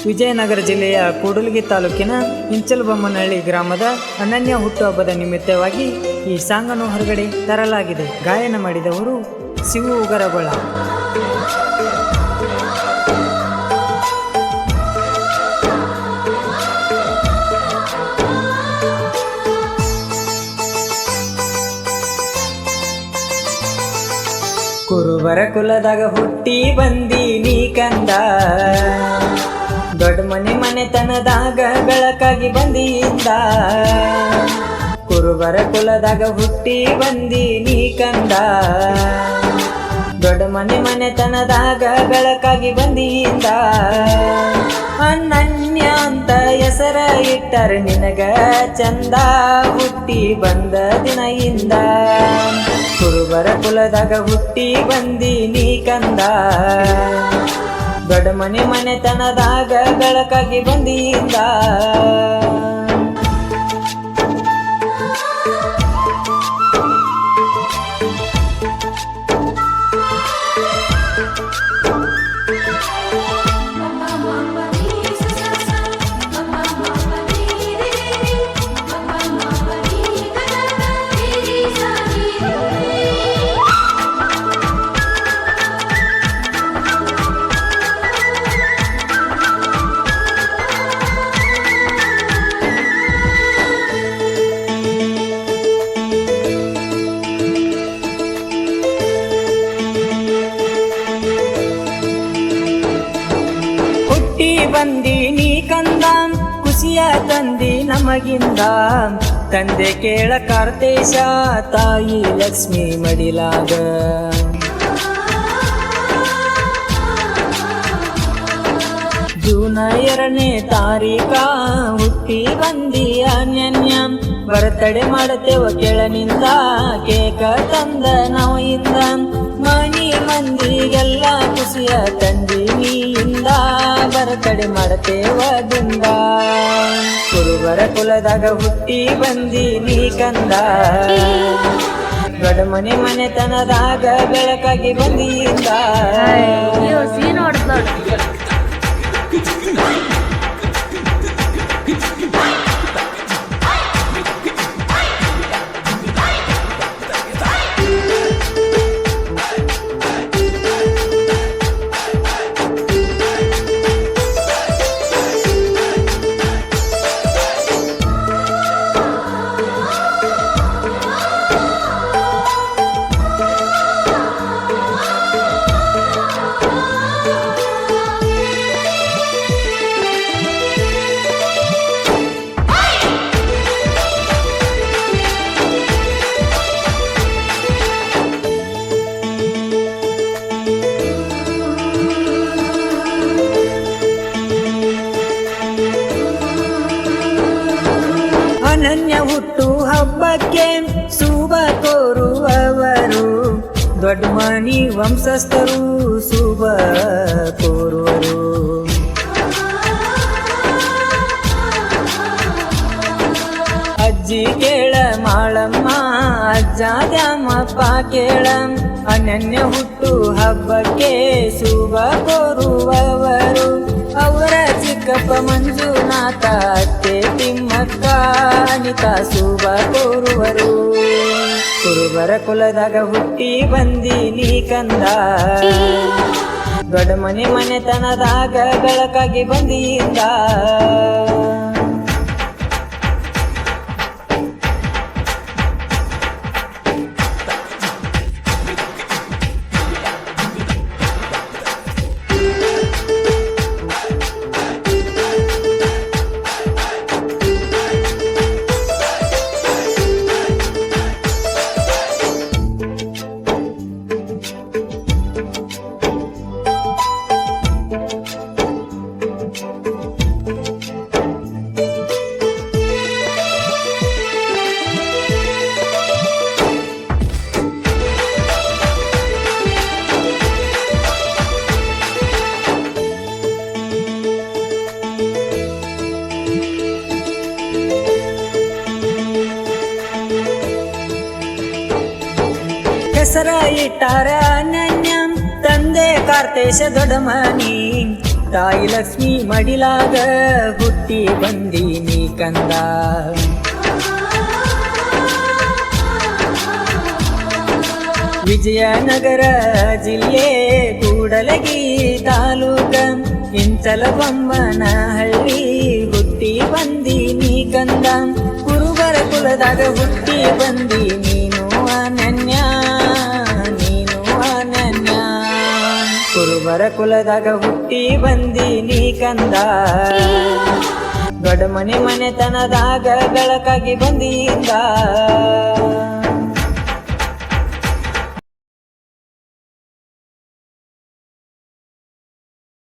ವಿಜಯನಗರ ಜಿಲ್ಲೆಯ ಕೂಡಲಗಿ ತಾಲೂಕಿನ ಇಂಚಲಬೊಮ್ಮನಹಳ್ಳಿ ಗ್ರಾಮದ ಅನನ್ಯ ಹುಟ್ಟುಹಬ್ಬದ ನಿಮಿತ್ತವಾಗಿ ಈ ಸಾಂಗನ್ನು ಹೊರಗಡೆ ತರಲಾಗಿದೆ. ಗಾಯನ ಮಾಡಿದವರು ಶಿವು ಉಗರಗೊಳ. ಕುರುಬರ ಕುಲದಾಗ ಹುಟ್ಟಿ ಬಂದೀನಿ ಕಂದ, ದೊಡ್ಡ ಮನೆತನದಾಗ ಬೆಳಕಾಗಿ ಬಂದಿಯಿಂದ. ಕುರುಬರ ಕುಲದಾಗ ಹುಟ್ಟಿ ಬಂದೀನಿ ಕಂದ, ದೊಡ್ಡ ಮನೆತನದಾಗ ಬೆಳಕಾಗಿ ಬಂದಿಯಿಂದ. ಅನನ್ಯ ಅಂತ ಹೆಸರ ಇಟ್ಟರ ನಿನಗ ಚಂದ, ಹುಟ್ಟಿ ಬಂದ ದಿನದಿಂದ. ಕುರುಬರ ಕುಲದಾಗ ಹುಟ್ಟಿ ಬಂದೀನಿ ಕಂದ, ದೊಡ್ಡ ಮನೆತನದಾಗ ಬೆಳಕಾಗಿ ಬಂದಿಯಿಂದ. ಬಂದೀನಿ ಕಂದ, ಖುಷಿಯ ತಂದಿ ನಮಗಿಂದ. ತಂದೆ ಕೇಳ ಕಾರ್ತೀಶ, ತಾಯಿ ಲಕ್ಷ್ಮಿ ಮಡಿಲಾಗ. ಜೂನ್ 2ನೇ ತಾರೀಖ ಹುಟ್ಟಿ ಬಂದಿ ಅನ್ಯನ್ಯ. ಬರ್ತಡೆ ಮಾಡತೇವ ಕೆಳನಿಂದ, ಕೇಕ ತಂದ ನಾವಿಂದ. ಮನಿ ಮಂದಿಗೆಲ್ಲ ಖುಷಿಯ ತಂದಿ ನೀಯಿಂದ, ಬರ್ತಡೆ ಮಾಡತೇವ ದಿಂದ. ಕುರುಬರ ಕುಲದಾಗ ಹುಟ್ಟಿ ಬಂದೀನಿ ಕಂದ, ದೊಡ್ಡ ಮನೆತನದಾಗ ಬೆಳಕಾಗಿ ಬಂದಿಯಿಂದ. ಅನನ್ಯ ಹುಟ್ಟು ಹಬ್ಬಕ್ಕೆ ಶುಭ ಕೋರುವವರು, ದೊಡ್ಡ ಮನಿ ವಂಶಸ್ಥರು ಶುಭ ಕೋರುವರು. ಅಜ್ಜಿ ಕೇಳ ಮಾಳಮ್ಮ, ಅಜ್ಜ ದ್ಯಾಮಪ್ಪ ಕೇಳ. ಅನನ್ಯ ಹುಟ್ಟು ಹಬ್ಬಕ್ಕೆ ಶುಭ ಕೋರುವವರು, ಅವರ ಚಿಕ್ಕಪ್ಪ ಮಂಜುನಾಥ, ಅತ್ತೆ ತಿಮ್ಮಕ್ಕ, ಅನಿತಾ ಶುಭ ಕೋರುವರು. ಕುರುಬರ ಕುಲದಾಗ ಹುಟ್ಟಿ ಬಂದೀನಿ ಕಂದ, ದೊಡ್ಡ ಮನೆತನದಾಗ ಬೆಳಕಾಗಿ ಬಂದಿಯಿಂದ. ಹೆಸರ ಇಟ್ಟಾರ ಅನನ್ಯ, ತಂದೆ ಕಾರ್ತೀಶ ದೊಡ್ಡ ಮನಿ. ತಾಯಿ ಲಕ್ಷ್ಮಿ ಮಡಿಲಾಗ ಹುಟ್ಟಿ ಬಂದೀನಿ ಕಂದ. ವಿಜಯನಗರ ಜಿಲ್ಲೆ ಕೂಡಲಗಿ ತಾಲೂಕ ಇಂಚಲಬೊಮ್ಮನಹಳ್ಳಿ ಹುಟ್ಟಿ ಬಂದೀನಿ ಕಂದ. ಕುರುಬರ ಕುಲದಾಗ ಹುಟ್ಟಿ ಬಂದಿ ನೀನು ಅನನ್ಯ, ನೀನು ಅನನ್ಯ. ಕುರುಬರ ಕುಲದಾಗ ಹುಟ್ಟಿ ಬಂದೀನಿ ಕಂದ. ದೊಡ್ಡ ಮನೆತನದಾಗ ಬೆಳಕಾಗಿ ಬಂದಿಂದ.